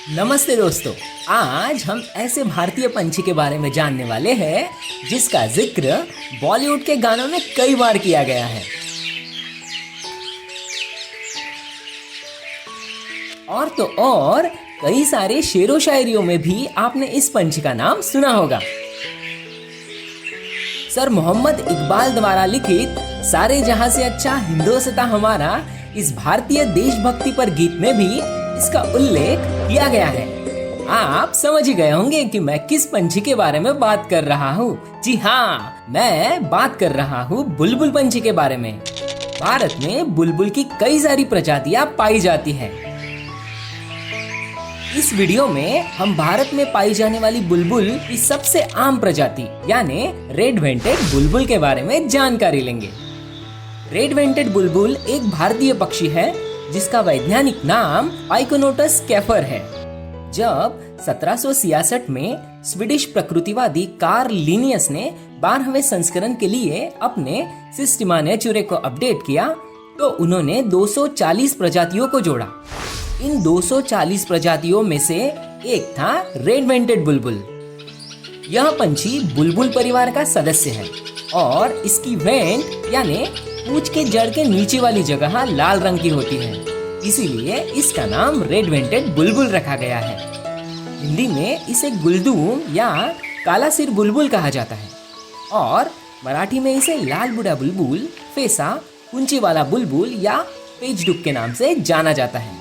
नमस्ते दोस्तों। आज हम ऐसे भारतीय पंछी के बारे में जानने वाले हैं जिसका जिक्र बॉलीवुड के गानों में कई बार किया गया है। और तो और कई सारे शेरो शायरियों में भी आपने इस पंछी का नाम सुना होगा। सर मोहम्मद इकबाल द्वारा लिखित सारे जहां से अच्छा हिंदोस्तां हमारा इस भारतीय देशभक्ति पर गीत में भी इसका उल्लेख किया गया है। आप समझ ही गए होंगे कि मैं किस पंछी के बारे में बात कर रहा हूँ। जी हाँ, मैं बात कर रहा हूँ बुलबुल पंछी के बारे में। भारत में बुलबुल की कई सारी प्रजातियां पाई जाती हैं। इस वीडियो में हम भारत में पाई जाने वाली बुलबुल की सबसे आम प्रजाति यानी रेड वेंटेड बुलबुल के बारे में जानकारी लेंगे। रेड वेंटेड बुलबुल एक भारतीय पक्षी है जिसका वैज्ञानिक नाम पाइकोनोटस कैफर है। जब 1766 में स्वीडिश प्रकृतिवादी कार्ल लिनियस ने 12वें संस्करण के लिए अपने सिस्टिमा नेचुरे को अपडेट किया तो उन्होंने 240 प्रजातियों को जोड़ा। इन 240 प्रजातियों में से एक था रेड वेंटेड बुलबुल। यह पंछी बुलबुल परिवार का सदस्य है और इसकी वेंट यानी पूंछ के जड़ के नीचे वाली जगह लाल रंग की होती है, इसीलिए इसका नाम रेड वेंटेड बुलबुल रखा गया है। हिंदी में इसे गुलदूम या काला सिर बुलबुल कहा जाता है और मराठी में इसे लाल बुढ़ा बुलबुल, फेसा, कुंची वाला बुलबुल या पेचडुक के नाम से जाना जाता है।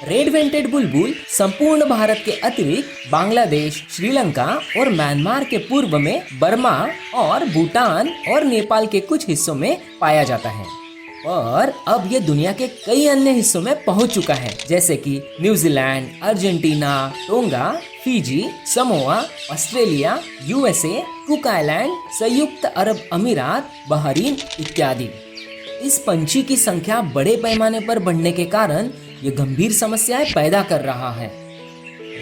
रेड वेंटेड बुलबुल संपूर्ण भारत के अतिरिक्त बांग्लादेश, श्रीलंका और म्यांमार के पूर्व में बर्मा और भूटान और नेपाल के कुछ हिस्सों में पाया जाता है और अब ये दुनिया के कई अन्य हिस्सों में पहुंच चुका है, जैसे कि New Zealand, Argentina, tonga, Fiji, Samoa, Australia, USA, cook island, संयुक्त अरब अमीरात, बहरीन इत्यादि। इस पंछी की संख्या बड़े पैमाने पर बढ़ने के कारण ये गंभीर समस्याएं पैदा कर रहा है।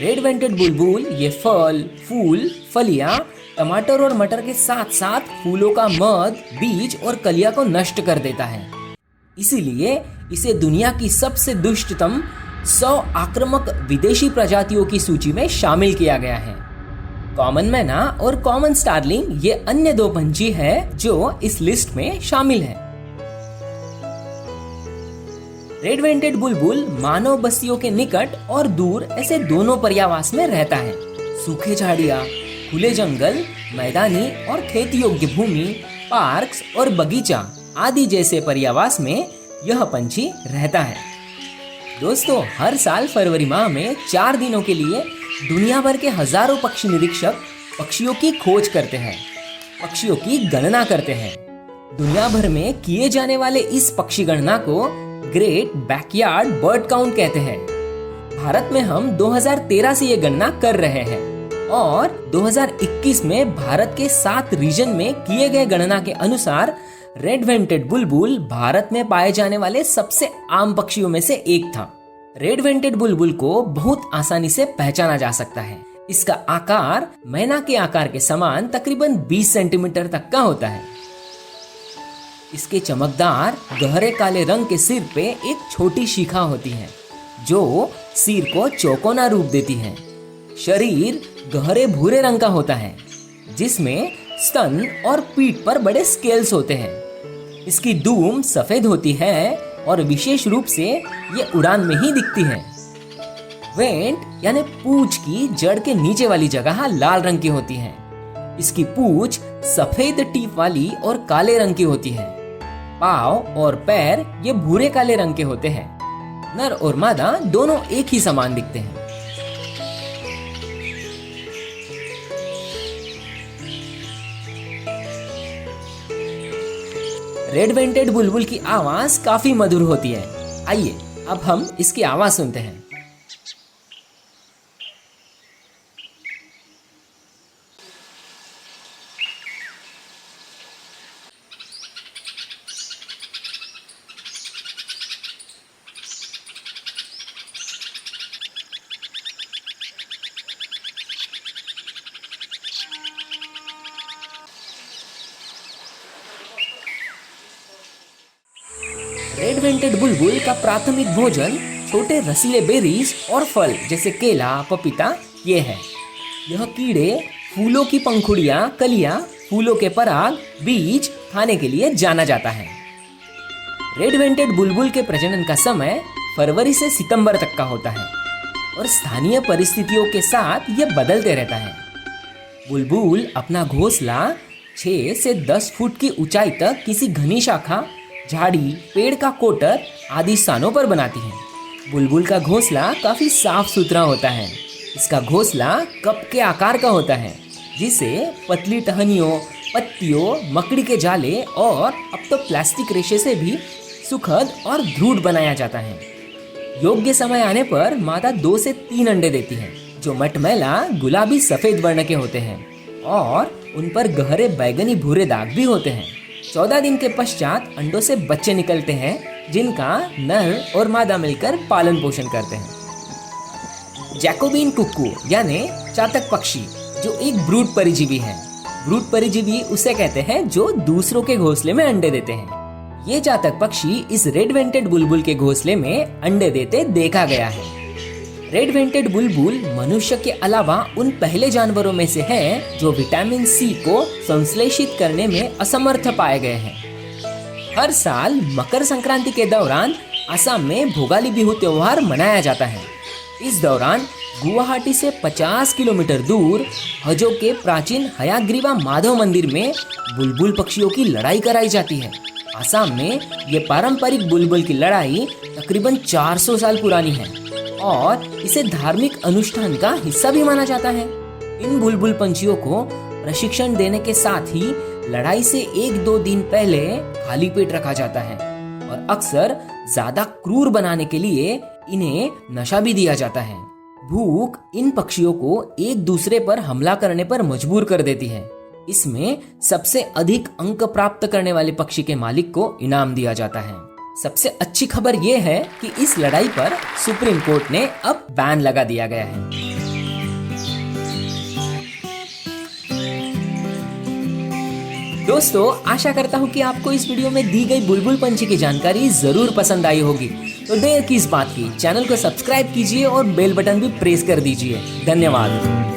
रेड वेंटेड बुलबुल ये फल, फूल, फलियां, टमाटर और मटर के साथ साथ फूलों का मध, बीज और कलियां को नष्ट कर देता है। इसीलिए इसे दुनिया की सबसे दुष्टतम 100 आक्रामक विदेशी प्रजातियों की सूची में शामिल किया गया है। कॉमन मैना और कॉमन स्टारलिंग ये अन्य दो पंछी हैं जो इस लिस्ट में शामिल हैं। रेड वेंटेड बुलबुल मानव बस्तियों के निकट और दूर ऐसे दोनों पर्यावास में रहता है। सूखे झाड़ियाँ, खुले जंगल, मैदानी और खेती योग्य भूमि, पार्क्स और बगीचा आदि जैसे पर्यावास में यह पंछी रहता है। दोस्तों, हर साल फरवरी माह में 4 दिनों के लिए दुनिया भर के हजारों पक्षी निरीक्षक पक्षियों की खोज करते हैं, पक्षियों की गणना करते हैं। दुनिया भर में किए जाने वाले इस पक्षी गणना को ग्रेट बैकयार्ड बर्ड काउंट कहते हैं। भारत में हम 2013 से ये गणना कर रहे हैं और 2021 में भारत के 7 रीजन में किए गए गणना के अनुसार रेड वेंटेड बुलबुल भारत में पाए जाने वाले सबसे आम पक्षियों में से एक था। रेड वेंटेड बुलबुल को बहुत आसानी से पहचाना जा सकता है। इसका आकार मैना के आकार के समान तकरीबन 20 सेंटीमीटर तक का होता है। इसके चमकदार गहरे काले रंग के सिर पे एक छोटी शिखा होती है जो सिर को चौकोना रूप देती है। शरीर गहरे भूरे रंग का होता है जिसमें स्तन और पीठ पर बड़े स्केल्स होते हैं। इसकी दूम सफेद होती है और विशेष रूप से ये उड़ान में ही दिखती है। वेंट यानी पूंछ की जड़ के नीचे वाली जगह लाल रंग की होती है। इसकी पूंछ सफेद टीप वाली और काले रंग की होती है। पाँव और पैर ये भूरे काले रंग के होते हैं। नर और मादा दोनों एक ही समान दिखते हैं। रेड वेंटेड बुलबुल की आवाज काफी मधुर होती है। आइए अब हम इसकी आवाज सुनते हैं। रेड वेंटेड बुलबुल का प्राथमिक भोजन छोटे रसीले बेरीज और फल जैसे केला, पपीता ये है। यह कीड़े फूलों की पंखुड़ियाँ, कलियाँ, फूलों के पराग, बीज खाने के लिए जाना जाता है। रेड वेंटेड बुलबुल के प्रजनन का समय फरवरी से सितंबर तक का होता है और स्थानीय परिस्थितियों के साथ यह बदलते रहता है। बुलबुल अपना घोंसला 6 से 10 फुट की ऊंचाई तक किसी घनी शाखा, झाड़ी, पेड़ का कोटर आदि स्थानों पर बनाती है। बुलबुल का घोंसला काफी साफ सुथरा होता है। इसका घोंसला कप के आकार का होता है जिसे पतली टहनियों, पत्तियों, मकड़ी के जाले और अब तो प्लास्टिक रेशे से भी सुखद और दृढ़ बनाया जाता है। योग्य समय आने पर मादा 2 से 3 अंडे देती है जो मटमैला गुलाबी सफेद वर्ण के होते हैं और उन पर गहरे बैगनी भूरे दाग भी होते हैं। 14 दिन के पश्चात अंडों से बच्चे निकलते हैं जिनका नर और मादा मिलकर पालन पोषण करते हैं। जैकोबिन कुक्कू यानी चातक पक्षी जो एक ब्रूड परिजीवी है। ब्रूड परिजीवी उसे कहते हैं जो दूसरों के घोंसले में अंडे देते हैं। ये चातक पक्षी इस रेड वेंटेड बुलबुल के घोंसले में अंडे देते देखा गया है। रेड वेंटेड बुलबुल मनुष्य के अलावा उन पहले जानवरों में से है जो विटामिन सी को संश्लेषित करने में असमर्थ पाए गए हैं। हर साल मकर संक्रांति के दौरान असम में भोगाली बिहू त्योहार मनाया जाता है। इस दौरान गुवाहाटी से 50 किलोमीटर दूर हजो के प्राचीन हयाग्रीवा माधव मंदिर में बुलबुल पक्षियों की लड़ाई कराई जाती है। असम में ये पारंपरिक बुलबुल की लड़ाई तकरीबन 400 साल पुरानी है और इसे धार्मिक अनुष्ठान का हिस्सा भी माना जाता है। इन बुलबुल पंछियों को प्रशिक्षण देने के साथ ही लड़ाई से 1-2 दिन पहले खाली पेट रखा जाता है और अक्सर ज्यादा क्रूर बनाने के लिए इन्हें नशा भी दिया जाता है। भूख इन पक्षियों को एक दूसरे पर हमला करने पर मजबूर कर देती है। इसमें सबसे अधिक अंक प्राप्त करने वाले पक्षी के मालिक को इनाम दिया जाता है। सबसे अच्छी खबर यह है कि इस लड़ाई पर सुप्रीम कोर्ट ने अब बैन लगा दिया गया है। दोस्तों, आशा करता हूँ कि आपको इस वीडियो में दी गई बुलबुल पंछी की जानकारी जरूर पसंद आई होगी। तो देर किस बात की, चैनल को सब्सक्राइब कीजिए और बेल बटन भी प्रेस कर दीजिए। धन्यवाद।